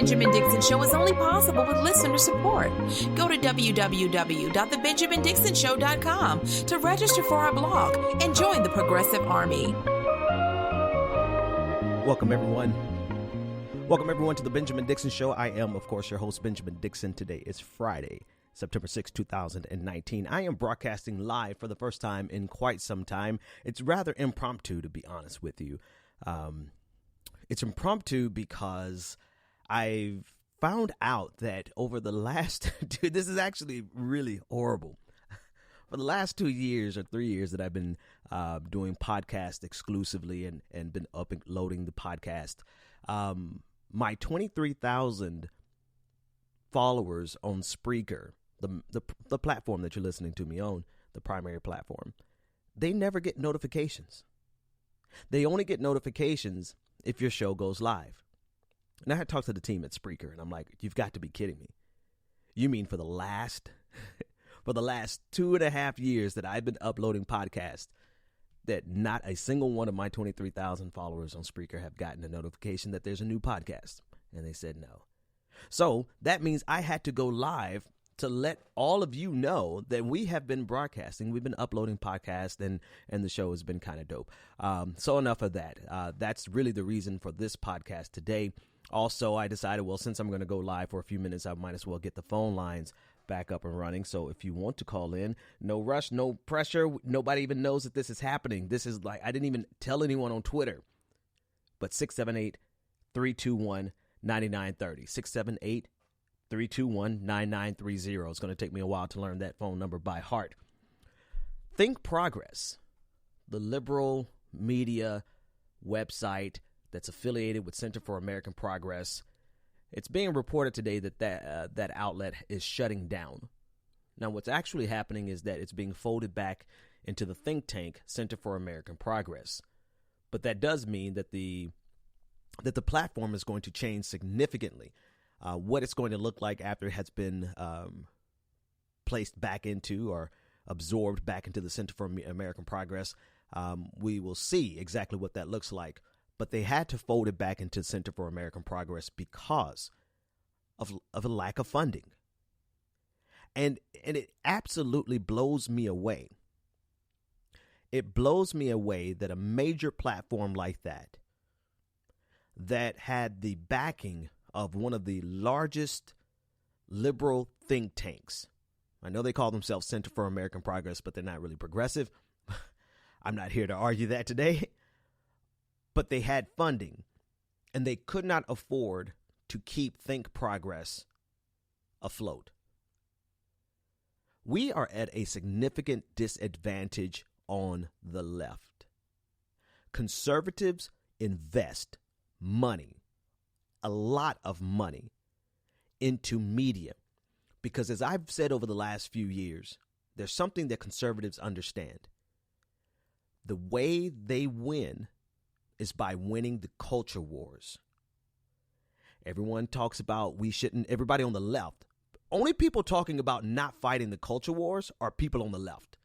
Benjamin Dixon Show is only possible with listener support. Go to www.thebenjamindixonshow.com to register for our blog and join the Progressive Army. Welcome, everyone. Welcome, everyone, to the Benjamin Dixon Show. I am, of course, your host, Benjamin Dixon. Today is Friday, September 6, 2019. I am broadcasting live for the first time in quite some time. It's rather impromptu, to be honest with you. It's impromptu because I've found out that over the last, dude, this is actually really horrible. For the last 2 years or 3 years that I've been doing podcast exclusively and been uploading the podcast, my 23,000 followers on Spreaker, the platform that you're listening to me on, the primary platform, they never get notifications. They only get notifications if your show goes live. And I had talked to the team at Spreaker, and I'm like, you've got to be kidding me. You mean for the last 2.5 years that I've been uploading podcasts, that not a single one of my 23,000 followers on Spreaker have gotten a notification that there's a new podcast? And they said no. So that means I had to go live to let all of you know that we have been broadcasting. We've been uploading podcasts, and the show has been kind of dope. So enough of that. That's really the reason for this podcast today. Also, I decided, well, since I'm going to go live for a few minutes, I might as well get the phone lines back up and running. So if you want to call in, no rush, no pressure. Nobody even knows that this is happening. This is like, I didn't even tell anyone on Twitter. But 678-321-9930. 678-321-9930. It's going to take me a while to learn that phone number by heart. Think Progress, the liberal media website that's affiliated with Center for American Progress. It's being reported today that outlet is shutting down. Now, what's actually happening is that it's being folded back into the think tank Center for American Progress. But that does mean that the platform is going to change significantly. What it's going to look like after it has been placed back into or absorbed back into the Center for American Progress, we will see exactly what that looks like. But they had to fold it back into Center for American Progress because of a lack of funding. And it absolutely blows me away. It blows me away that a major platform like that had the backing of one of the largest liberal think tanks. I know they call themselves Center for American Progress, but they're not really progressive. I'm not here to argue that today. But they had funding, and they could not afford to keep Think Progress afloat. We are at a significant disadvantage on the left. Conservatives invest money, a lot of money, into media because, as I've said over the last few years, there's something that conservatives understand. The way they win is by winning the culture wars. Everyone talks about everybody on the left. Only people talking about not fighting the culture wars are people on the left.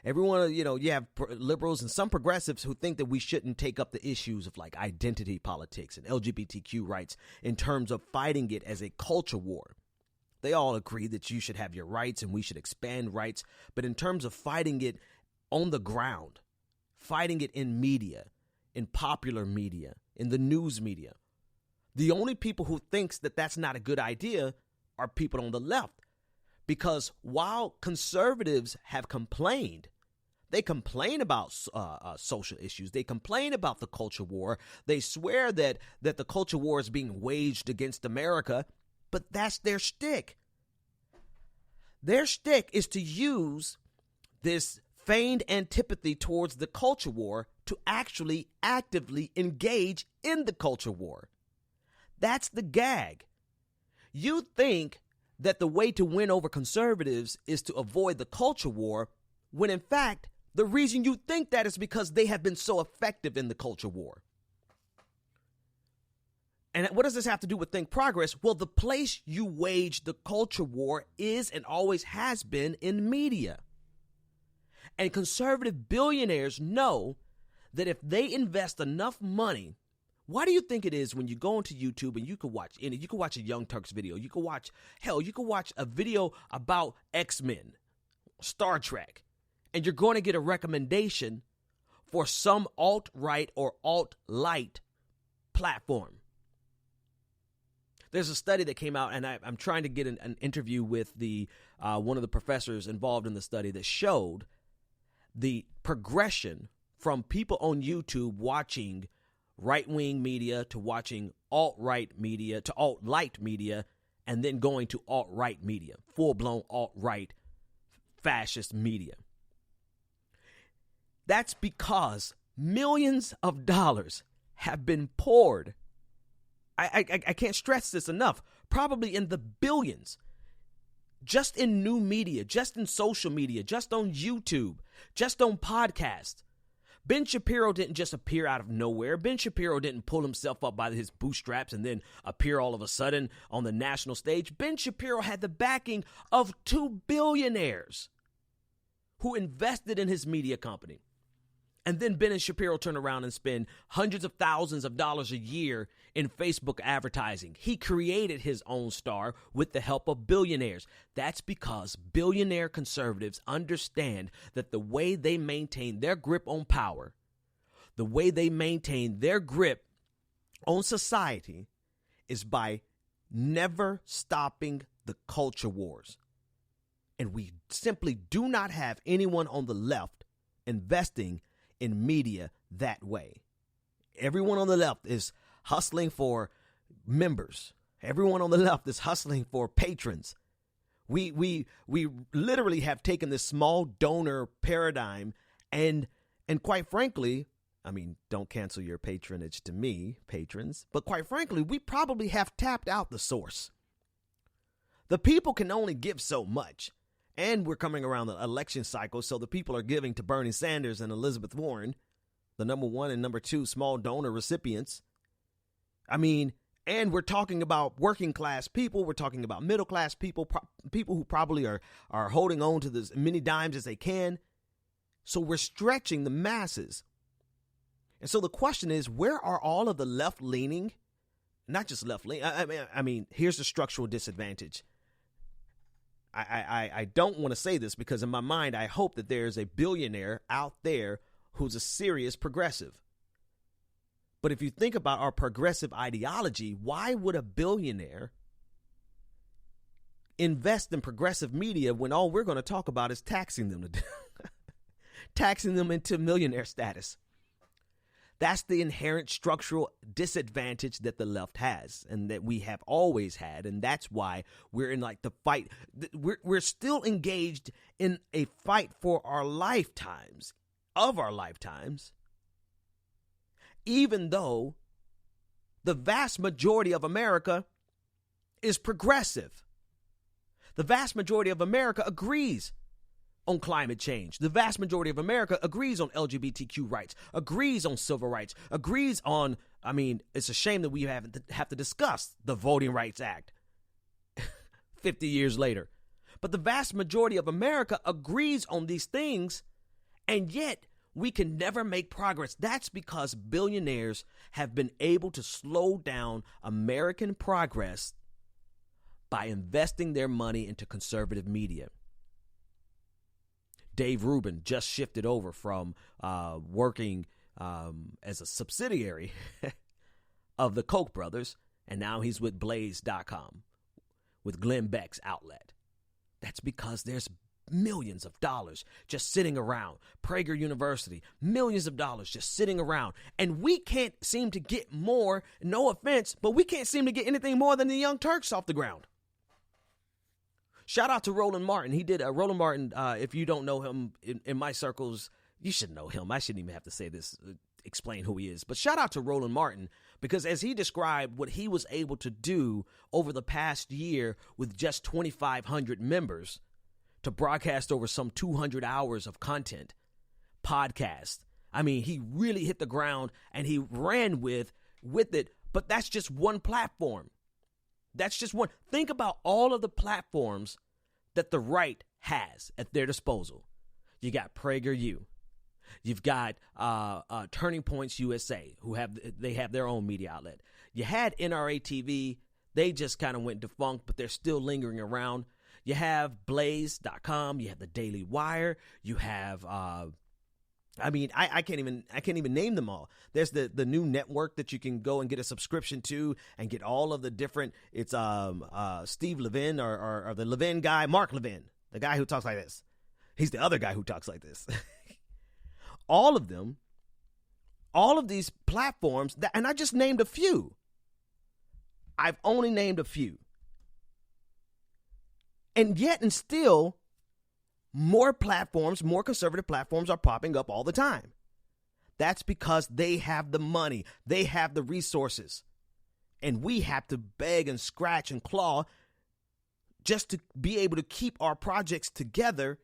Everyone, you have liberals and some progressives who think that we shouldn't take up the issues of like identity politics and LGBTQ rights in terms of fighting it as a culture war. They all agree that you should have your rights and we should expand rights. But in terms of fighting it on the ground, fighting it in media, in popular media, in the news media, the only people who thinks that that's not a good idea are people on the left. Because while conservatives have complained, they complain about social issues. They complain about the culture war. They swear that the culture war is being waged against America, but that's their shtick. Their shtick is to use this feigned antipathy towards the culture war to actually actively engage in the culture war. That's the gag. You think that the way to win over conservatives is to avoid the culture war, when in fact, the reason you think that is because they have been so effective in the culture war. And what does this have to do with Think Progress? Well, the place you wage the culture war is and always has been in media. And conservative billionaires know that if they invest enough money Why do you think it is when you go onto YouTube and you can watch a Young Turks video, you can watch a video about X-Men, Star Trek, and you're going to get a recommendation for some alt-right or alt-light platform? There's a study that came out, and I'm trying to get an interview with one of the professors involved in the study that showed the progression from people on YouTube watching right-wing media to watching alt-right media to alt-light media, and then going to alt-right media, full-blown alt-right fascist media. That's because millions of dollars have been poured. I can't stress this enough, probably in the billions, just in new media, just in social media, just on YouTube, just on podcasts. Ben Shapiro didn't just appear out of nowhere. Ben Shapiro didn't pull himself up by his bootstraps and then appear all of a sudden on the national stage. Ben Shapiro had the backing of 2 billionaires who invested in his media company. And then Ben and Shapiro turn around and spend hundreds of thousands of dollars a year in Facebook advertising. He created his own star with the help of billionaires. That's because billionaire conservatives understand that the way they maintain their grip on power, the way they maintain their grip on society, is by never stopping the culture wars. And we simply do not have anyone on the left investing in media that way. Everyone on the left is hustling for members. Everyone on the left is hustling for patrons. We literally have taken this small donor paradigm and quite frankly, I mean, don't cancel your patronage to me, patrons, but quite frankly, we probably have tapped out the source. The people can only give so much. And we're coming around the election cycle, so the people are giving to Bernie Sanders and Elizabeth Warren, the number 1 and number 2 small donor recipients. I mean, and we're talking about working class people. We're talking about middle class people, people who probably are holding on to as many dimes as they can. So we're stretching the masses. And so the question is, where are all of the left-leaning, not just left-leaning, I mean, here's the structural disadvantage. I don't want to say this because in my mind, I hope that there's a billionaire out there who's a serious progressive. But if you think about our progressive ideology, why would a billionaire invest in progressive media when all we're going to talk about is taxing them into millionaire status? That's the inherent structural disadvantage that the left has and that we have always had. And that's why we're in like the fight. We're still engaged in a fight for our lifetimes, even though the vast majority of America is progressive. The vast majority of America agrees on climate change. The vast majority of America agrees on LGBTQ rights, agrees on civil rights, agrees on, I mean, it's a shame that we have to discuss the Voting Rights Act 50 years later. But the vast majority of America agrees on these things, and yet we can never make progress. That's because billionaires have been able to slow down American progress by investing their money into conservative media. Dave Rubin just shifted over from working as a subsidiary of the Koch brothers, and now he's with Blaze.com, with Glenn Beck's outlet. That's because there's millions of dollars just sitting around. Prager University, millions of dollars just sitting around. And we can't seem to get more, no offense, but we can't seem to get anything more than the Young Turks off the ground. Shout out to Roland Martin. He did Roland Martin. If you don't know him in my circles, you should know him. I shouldn't even have to say this, explain who he is. But shout out to Roland Martin, because as he described what he was able to do over the past year with just 2,500 members to broadcast over some 200 hours of content, podcast. I mean, he really hit the ground and he ran with it. But that's just one platform. That's just one. Think about all of the platforms that the right has at their disposal. You got PragerU. You've got Turning Points USA, they have their own media outlet. You had NRA TV. They just kind of went defunct, but they're still lingering around. You have Blaze.com. You have the Daily Wire. You have, I can't even name them all. There's the new network that you can go and get a subscription to and get all of the different. It's Steve Levin or the Levin guy, Mark Levin, the guy who talks like this. He's the other guy who talks like this. All of them, all of these platforms, and I just named a few. I've only named a few. And yet and still, more platforms, more conservative platforms are popping up all the time. That's because they have the money. They have the resources. And we have to beg and scratch and claw just to be able to keep our projects together.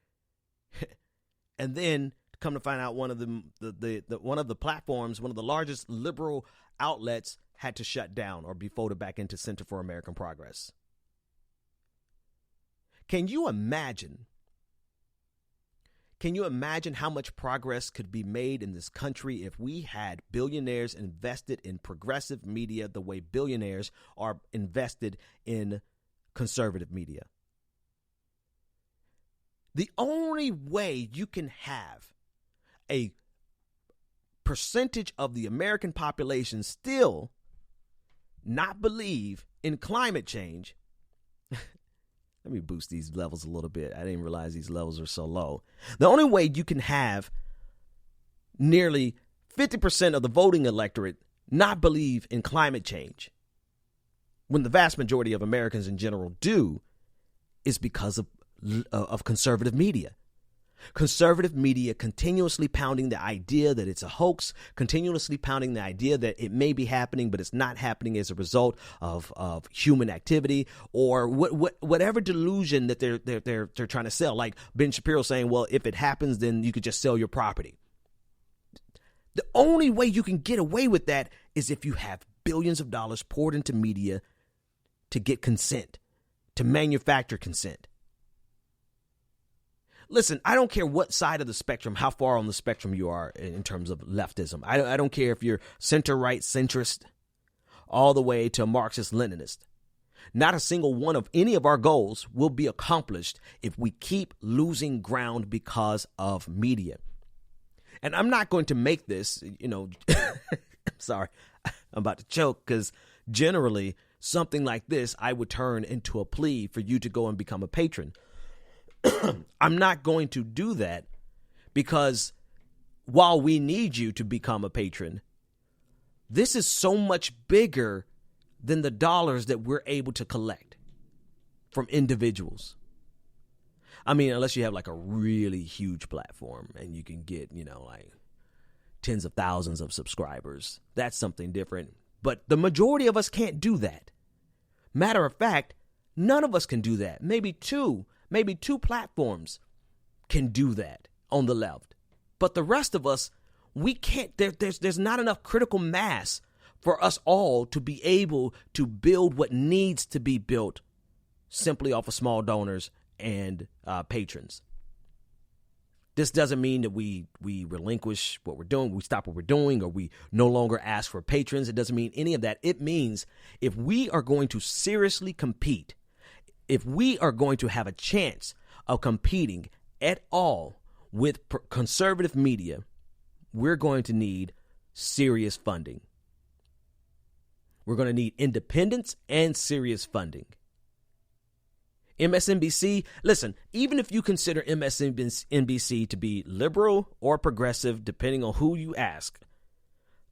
And then come to find out one of the platforms, one of the largest liberal outlets, had to shut down or be folded back into Center for American Progress. Can you imagine how much progress could be made in this country if we had billionaires invested in progressive media the way billionaires are invested in conservative media? The only way you can have a percentage of the American population still not believe in climate change. Let me boost these levels a little bit. I didn't realize these levels are so low. The only way you can have nearly 50% of the voting electorate not believe in climate change, when the vast majority of Americans in general do, is because of conservative media. Conservative media continuously pounding the idea that it's a hoax, continuously pounding the idea that it may be happening, but it's not happening as a result of human activity, or whatever delusion that they're trying to sell. Like Ben Shapiro saying, well, if it happens, then you could just sell your property. The only way you can get away with that is if you have billions of dollars poured into media to get consent, to manufacture consent. Listen, I don't care what side of the spectrum, how far on the spectrum you are in terms of leftism. I don't care if you're center-right centrist all the way to Marxist-Leninist. Not a single one of any of our goals will be accomplished if we keep losing ground because of media. And I'm not going to make this, I'm sorry, I'm about to choke, because generally something like this I would turn into a plea for you to go and become a patron. I'm not going to do that, because while we need you to become a patron, this is so much bigger than the dollars that we're able to collect from individuals. I mean, unless you have like a really huge platform and you can get, like tens of thousands of subscribers. That's something different. But the majority of us can't do that. Matter of fact, none of us can do that. Maybe two platforms can do that on the left. But the rest of us, we can't. There's not enough critical mass for us all to be able to build what needs to be built simply off of small donors and patrons. This doesn't mean that we relinquish what we're doing, we stop what we're doing, or we no longer ask for patrons. It doesn't mean any of that. It means if we are going to seriously compete, if we are going to have a chance of competing at all with conservative media, we're going to need serious funding. We're going to need independence and serious funding. MSNBC, listen, even if you consider MSNBC to be liberal or progressive, depending on who you ask,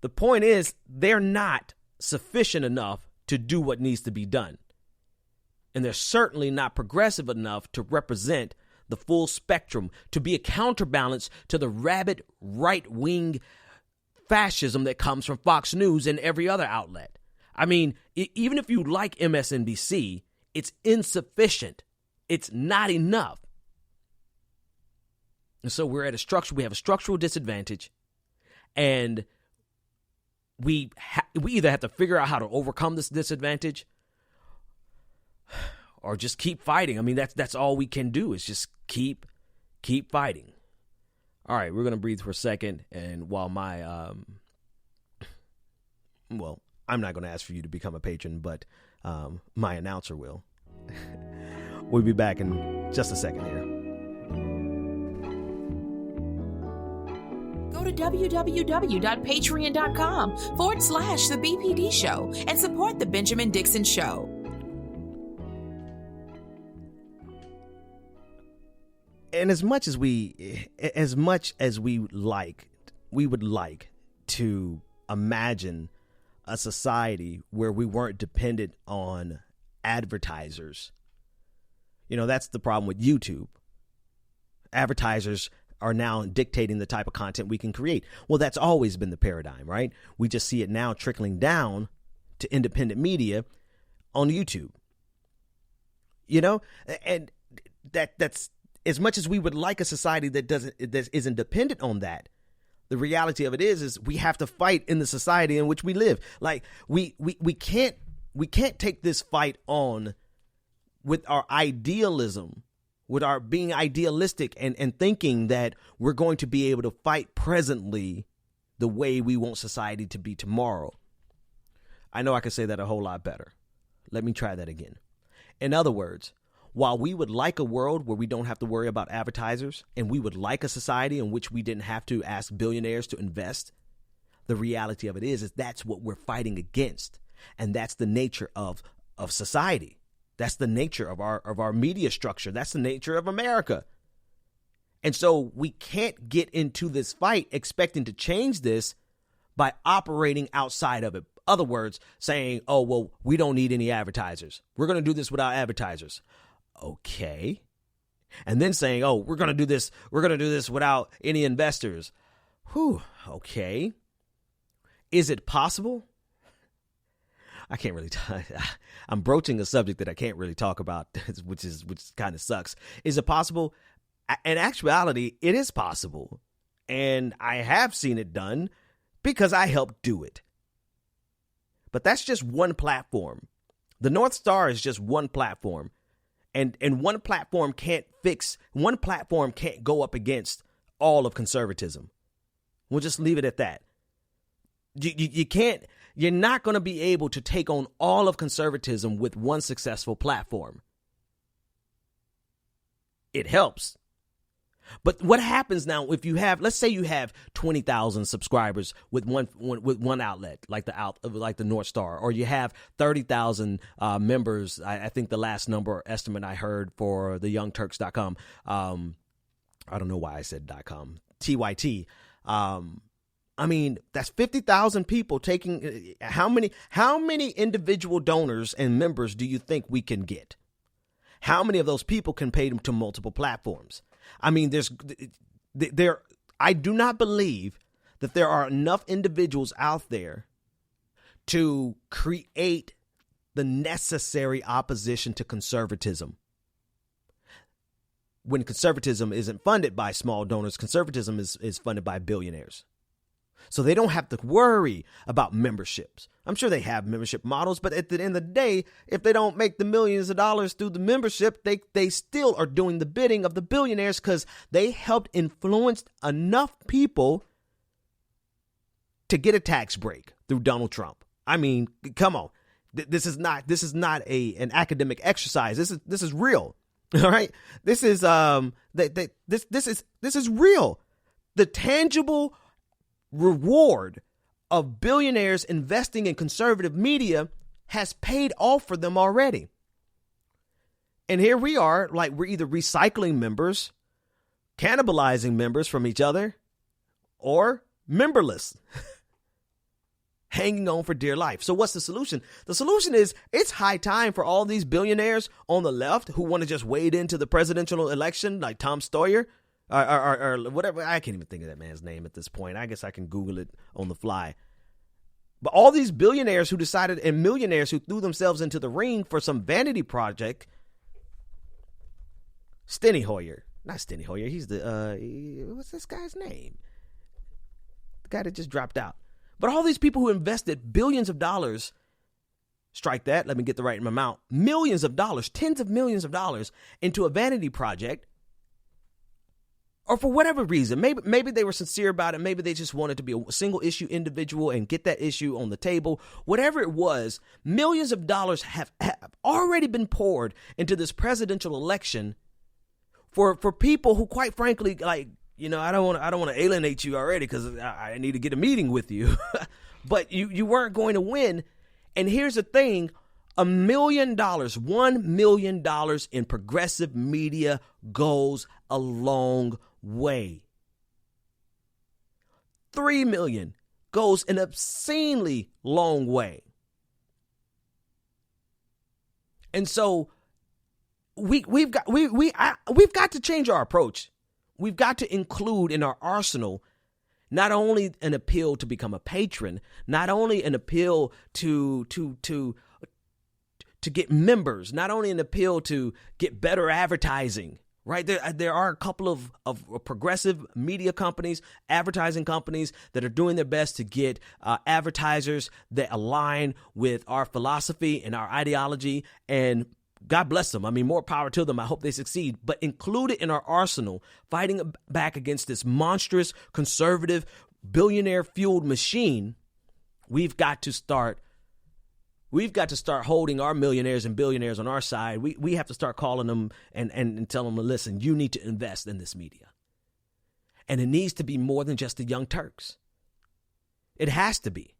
the point is they're not sufficient enough to do what needs to be done. And they're certainly not progressive enough to represent the full spectrum, to be a counterbalance to the rabid right-wing fascism that comes from Fox News and every other outlet. I mean, even if you like MSNBC, it's insufficient. It's not enough. And so we have a structural disadvantage, and we either have to figure out how to overcome this disadvantage or just keep fighting. I mean, that's all we can do is just keep fighting. All right, we're going to breathe for a second. And while I'm not going to ask for you to become a patron, but my announcer will. We'll be back in just a second here. Go to www.patreon.com/The BPD Show and support The Benjamin Dixon Show. And as much as we would like to imagine a society where we weren't dependent on advertisers. That's the problem with YouTube. Advertisers are now dictating the type of content we can create. Well, that's always been the paradigm, right? We just see it now trickling down to independent media on YouTube. And that's as much as we would like a society that isn't dependent on that. The reality of it is we have to fight in the society in which we live. Like we can't take this fight on with our idealism, with our being idealistic and thinking that we're going to be able to fight presently the way we want society to be tomorrow. I know I could say that a whole lot better. Let me try that again. In other words, while we would like a world where we don't have to worry about advertisers, and we would like a society in which we didn't have to ask billionaires to invest, the reality of it is that's what we're fighting against. And that's the nature of society. That's the nature of our media structure. That's the nature of America. And so we can't get into this fight expecting to change this by operating outside of it. Other words, saying, oh, well, we don't need any advertisers. We're going to do this without advertisers. Okay. And then saying, oh, we're going to do this without any investors. Whew. Okay. Is it possible? I can't really I'm broaching a subject that I can't really talk about, which kind of sucks. Is it possible? In actuality, it is possible. And I have seen it done because I helped do it. But that's just one platform. The North Star is just one platform. And one platform can't go up against all of conservatism. We'll just leave it at that. You're not going to be able to take on all of conservatism with one successful platform. It helps. But what happens now if let's say you have 20,000 subscribers with one outlet, like the North Star, or you have 30,000 members. I think the last estimate I heard for the YoungTurks.com. I don't know why I said .com. TYT. I mean, that's 50,000 people taking. How many individual donors and members do you think we can get? How many of those people can pay them to multiple platforms? I mean, I do not believe that there are enough individuals out there to create the necessary opposition to conservatism. When conservatism isn't funded by small donors, conservatism is funded by billionaires. So they don't have to worry about memberships. I'm sure they have membership models, but at the end of the day, if they don't make the millions of dollars through the membership, they still are doing the bidding of the billionaires because they helped influence enough people to get a tax break through Donald Trump. I mean, come on. This is not an academic exercise. This is real. All right. This is real. The tangible reward of billionaires investing in conservative media has paid off for them already. And here we are, like we're either recycling members, cannibalizing members from each other, or memberless, hanging on for dear life. So what's the solution? The solution is it's high time for all these billionaires on the left who want to just wade into the presidential election like Tom Sawyer, or whatever. I can't even think of that man's name at this point. I guess I can Google it on the fly. But all these billionaires who decided and millionaires who threw themselves into the ring for some vanity project. Steny Hoyer. Not Steny Hoyer. He's what's this guy's name? The guy that just dropped out. But all these people who invested billions of dollars, strike that, let me get the right amount, millions of dollars, tens of millions of dollars into a vanity project, or for whatever reason, maybe they were sincere about it. Maybe they just wanted to be a single issue individual and get that issue on the table. Whatever it was, millions of dollars have already been poured into this presidential election for people who, quite frankly, like, you know, I don't want to alienate you already because I need to get a meeting with you, but you weren't going to win. And here's the thing. $1 million in progressive media goes a long way. 3 million goes an obscenely long way. And so we've got to change our approach. We've got to include in our arsenal not only an appeal to become a patron, not only an appeal to get members, not only an appeal to get better advertising, right? There are a couple of progressive media companies, advertising companies that are doing their best to get advertisers that align with our philosophy and our ideology, and God bless them. I mean, more power to them. I hope they succeed. But include it in our arsenal, fighting back against this monstrous, conservative, billionaire-fueled machine. We've got to start holding our millionaires and billionaires on our side. We have to start calling them and tell them to listen, you need to invest in this media. And it needs to be more than just the Young Turks. It has to be.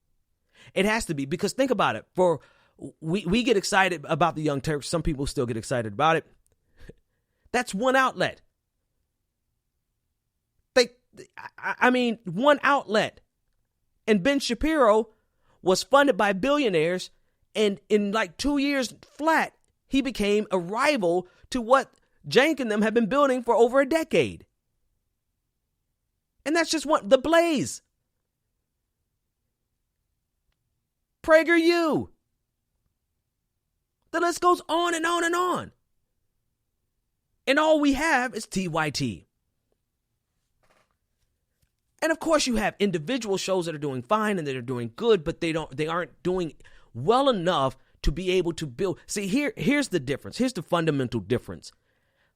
It has to be, because think about it. We get excited about the Young Turks. Some people still get excited about it. That's one outlet. One outlet. And Ben Shapiro was funded by billionaires, and in like 2 years flat, he became a rival to what Cenk and them have been building for over a decade. And that's just the Blaze. PragerU. The list goes on and on and on. And all we have is TYT. And of course you have individual shows that are doing fine and that are doing good, but they aren't doing well enough to be able to build. See, here's the difference. Here's the fundamental difference.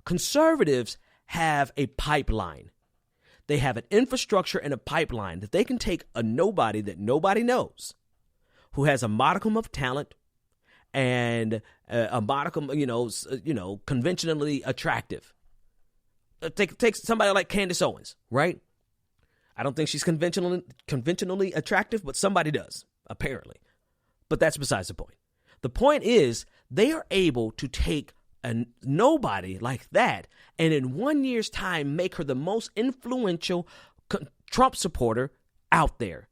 Conservatives have a pipeline. They have an infrastructure and a pipeline that they can take a nobody that nobody knows, who has a modicum of talent and a modicum, conventionally attractive. Take somebody like Candace Owens, right? I don't think she's conventionally attractive, but somebody does, apparently. But that's besides the point. The point is, they are able to take a nobody like that and in 1 year's time make her the most influential Trump supporter out there.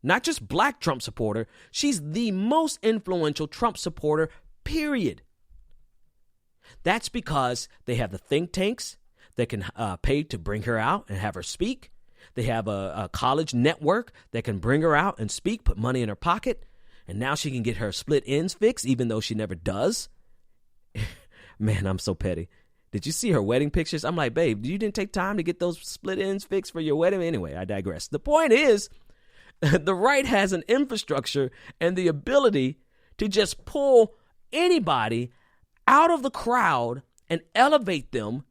Not just black Trump supporter. She's the most influential Trump supporter, period. That's because they have the think tanks that can pay to bring her out and have her speak. They have a college network that can bring her out and speak, put money in her pocket. And now she can get her split ends fixed, even though she never does. Man, I'm so petty. Did you see her wedding pictures? I'm like, babe, you didn't take time to get those split ends fixed for your wedding? Anyway, I digress. The point is, the right has an infrastructure and the ability to just pull anybody out of the crowd and elevate them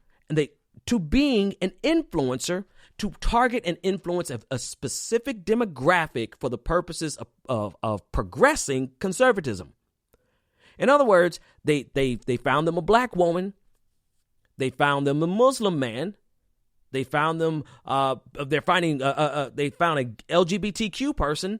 to being an influencer, to target and influence a specific demographic for the purposes of progressing conservatism. In other words, they found them a black woman, they found them a Muslim man, they found them they found a LGBTQ person,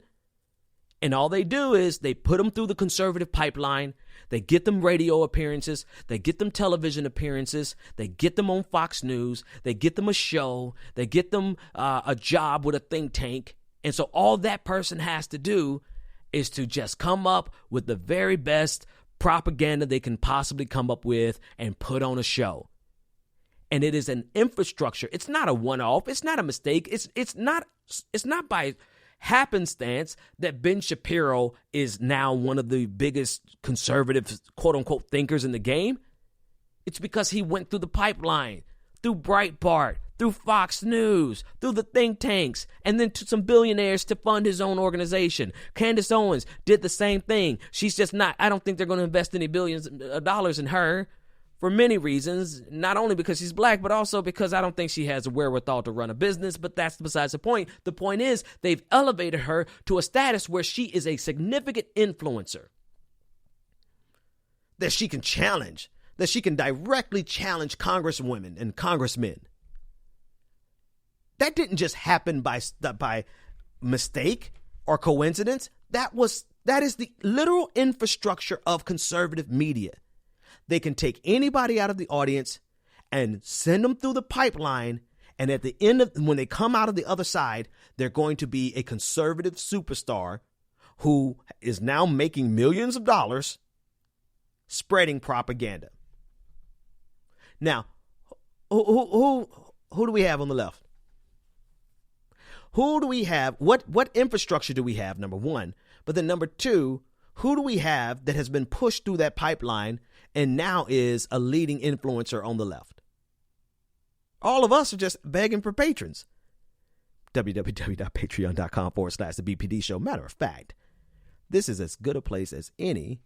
and all they do is they put them through the conservative pipeline. They get them radio appearances. They get them television appearances. They get them on Fox News. They get them a show. They get them a job with a think tank. And so all that person has to do is to just come up with the very best propaganda they can possibly come up with and put on a show. And it is an infrastructure. It's not a one-off. It's not a mistake. It's not by happenstance that Ben Shapiro is now one of the biggest conservative, quote unquote, thinkers in the game. It's because he went through the pipeline, through Breitbart, through Fox News, through the think tanks, and then to some billionaires to fund his own organization. Candace Owens did the same thing. She's just not, I don't think they're going to invest any billions of dollars in her for many reasons, not only because she's black, but also because I don't think she has the wherewithal to run a business, but that's besides the point. The point is they've elevated her to a status where she is a significant influencer that she can challenge, that she can directly challenge congresswomen and congressmen. That didn't just happen by mistake or coincidence. That is the literal infrastructure of conservative media. They can take anybody out of the audience and send them through the pipeline. And at the end of, when they come out of the other side, they're going to be a conservative superstar who is now making millions of dollars spreading propaganda. Now, who do we have on the left? Who do we have? What infrastructure do we have? Number one. But then number two, who do we have that has been pushed through that pipeline and now is a leading influencer on the left? All of us are just begging for patrons. www.patreon.com/the BPD show. Matter of fact, this is as good a place as any.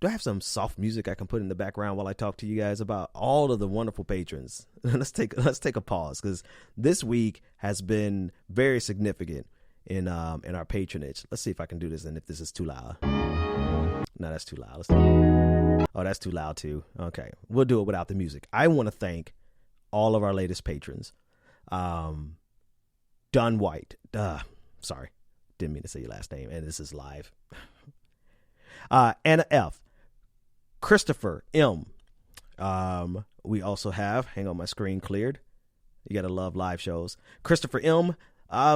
Do I have some soft music I can put in the background while I talk to you guys about all of the wonderful patrons? Let's take a pause, because this week has been very significant in our patronage. Let's see if I can do this, and if this is too loud. No, that's too loud. Oh, that's too loud too. Okay, we'll do it without the music. I want to thank all of our latest patrons. Don White. Sorry, didn't mean to say your last name, and this is live. Anna F. Christopher M. We also have, hang on, my screen cleared. You gotta love live shows. Christopher M.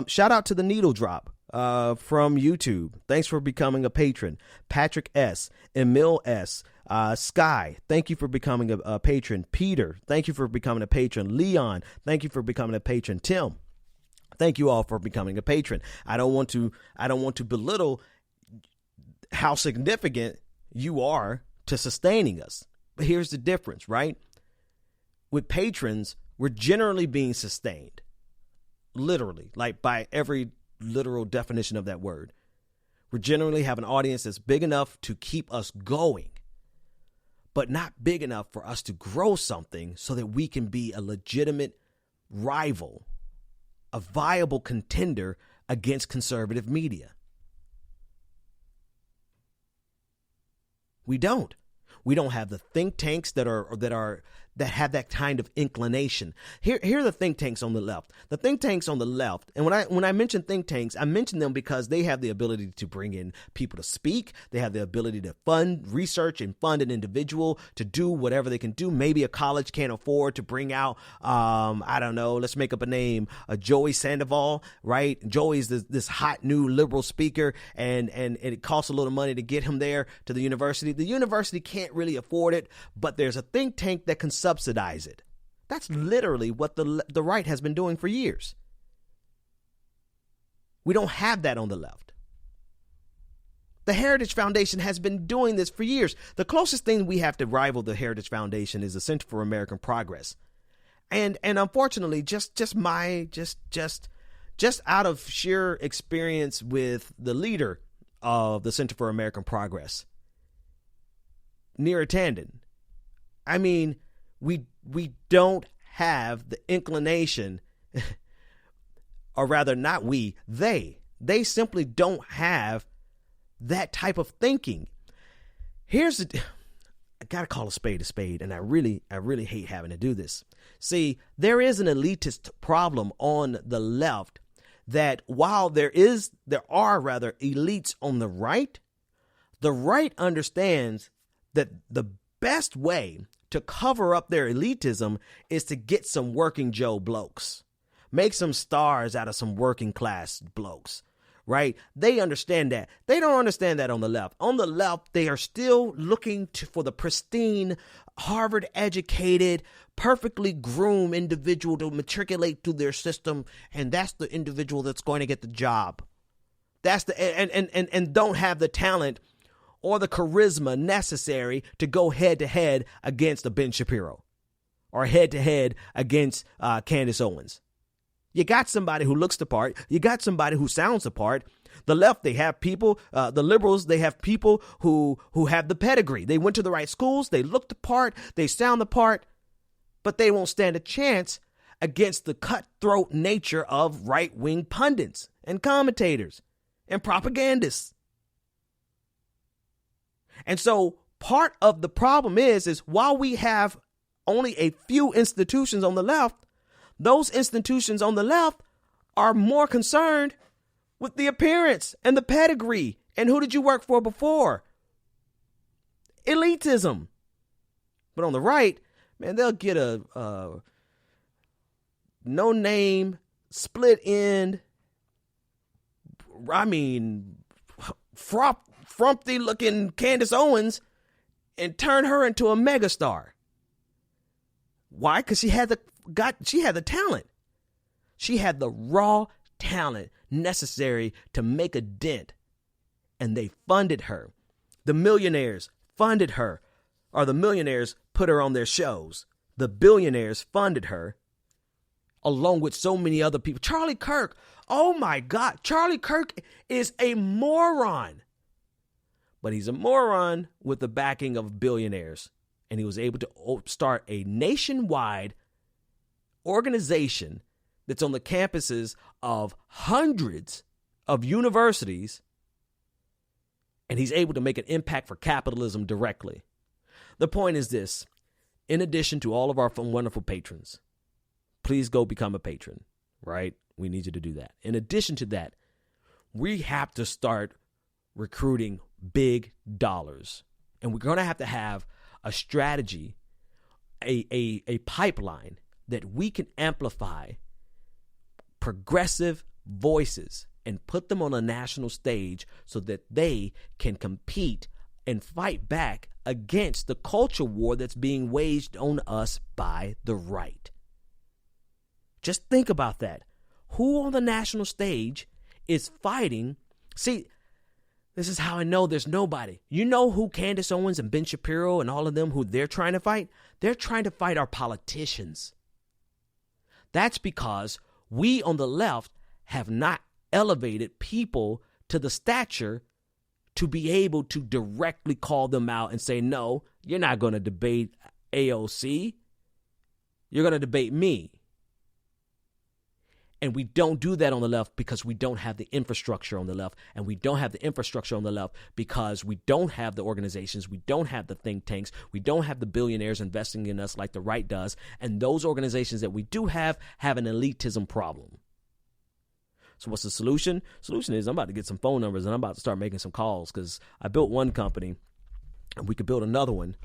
Shout out to the Needle Drop from YouTube. Thanks for becoming a patron. Patrick S. Emil S. Sky, thank you for becoming a patron. Peter, thank you for becoming a patron. Leon, thank you for becoming a patron. Tim, thank you all for becoming a patron. I don't want to belittle how significant you are to sustaining us. But here's the difference, right? With patrons, we're generally being sustained. Literally, like by every literal definition of that word. We generally have an audience that's big enough to keep us going, but not big enough for us to grow something so that we can be a legitimate rival, a viable contender against conservative media. We don't have the think tanks that have that kind of inclination. Here are the think tanks on the left. The think tanks on the left, and when I mention think tanks, I mention them because they have the ability to bring in people to speak. They have the ability to fund research and fund an individual to do whatever they can do. Maybe a college can't afford to bring out, I don't know, let's make up a name, Joey Sandoval, right? Joey's this hot new liberal speaker, and it costs a little money to get him there to the university. The university can't really afford it, but there's a think tank that can subsidize it. That's literally what the right has been doing for years. We don't have that on the left. The Heritage Foundation has been doing this for years. The closest thing we have to rival the Heritage Foundation is the Center for American Progress. And unfortunately, just out of sheer experience with the leader of the Center for American Progress, Neera Tanden, I mean, we don't have the inclination, or rather not we, they simply don't have that type of thinking. I gotta call a spade, and I really hate having to do this. See, there is an elitist problem on the left that while there are elites on the right understands that the best way to cover up their elitism is to get some working Joe blokes, make some stars out of some working class blokes, right? They understand that. They don't understand that on the left. On the left, they are still looking for the pristine, Harvard educated, perfectly groomed individual to matriculate through their system. And that's the individual that's going to get the job. That's and don't have the talent or the charisma necessary to go head to head against a Ben Shapiro or head to head against Candace Owens. You got somebody who looks the part. You got somebody who sounds the part, The left, they have people, the liberals, they have people who have the pedigree. They went to the right schools, they look the part, they sound the part, but they won't stand a chance against the cutthroat nature of right-wing pundits and commentators and propagandists. And so part of the problem is while we have only a few institutions on the left, those institutions on the left are more concerned with the appearance and the pedigree and who did you work for before. Elitism. But on the right, man, they'll get a no-name, split-end, frumpy-looking Candace Owens and turn her into a megastar. Why? Because she had the talent. She had the raw talent necessary to make a dent, and they funded her. The millionaires funded her, or the millionaires put her on their shows. The billionaires funded her, along with so many other people. Charlie Kirk, oh my God, Charlie Kirk is a moron. But he's a moron with the backing of billionaires. And he was able to start a nationwide organization that's on the campuses of hundreds of universities. And he's able to make an impact for capitalism directly. The point is this. In addition to all of our wonderful patrons, please go become a patron, right? We need you to do that. In addition to that, we have to start recruiting big dollars. And we're going to have a strategy, a pipeline that we can amplify progressive voices and put them on a national stage so that they can compete and fight back against the culture war that's being waged on us by the right. Just think about that. Who on the national stage is fighting? See, this is how I know there's nobody. You know who Candace Owens and Ben Shapiro and all of them, who they're trying to fight? They're trying to fight our politicians. That's because we on the left have not elevated people to the stature to be able to directly call them out and say, no, you're not going to debate AOC. You're going to debate me. And we don't do that on the left because we don't have the infrastructure on the left. And we don't have the infrastructure on the left because we don't have the organizations. We don't have the think tanks. We don't have the billionaires investing in us like the right does. And those organizations that we do have an elitism problem. So what's the solution? Solution is I'm about to get some phone numbers and I'm about to start making some calls because I built one company and we could build another one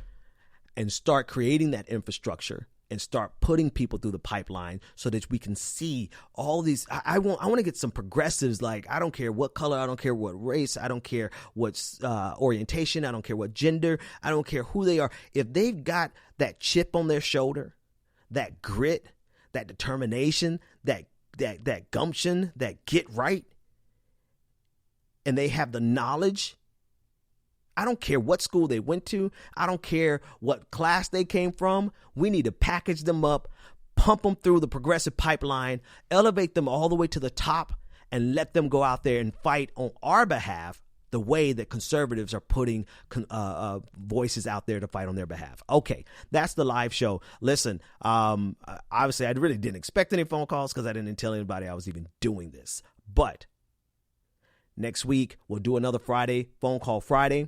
and start creating that infrastructure and start putting people through the pipeline so that we can see all these. I want to get some progressives. Like, I don't care what color, I don't care what race, I don't care what orientation, I don't care what gender, I don't care who they are. If they've got that chip on their shoulder, that grit, that determination, that gumption, that get right, and they have the knowledge. I don't care what school they went to. I don't care what class they came from. We need to package them up, pump them through the progressive pipeline, elevate them all the way to the top, and let them go out there and fight on our behalf the way that conservatives are putting voices out there to fight on their behalf. Okay, that's the live show. Listen, obviously, I really didn't expect any phone calls because I didn't tell anybody I was even doing this. But next week, we'll do another Friday, Phone Call Friday.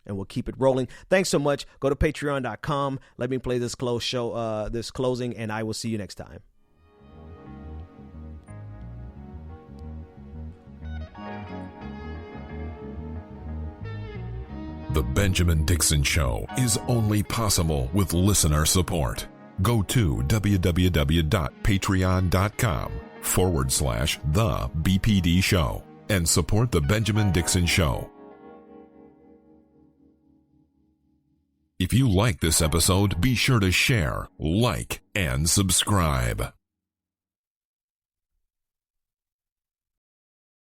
And we'll keep it rolling. Thanks so much. Go to patreon.com. Let me play this this closing, and I will see you next time. The Benjamin Dixon Show is only possible with listener support. Go to www.patreon.com/The BPD Show and support The Benjamin Dixon Show. If you like this episode, be sure to share, like, and subscribe.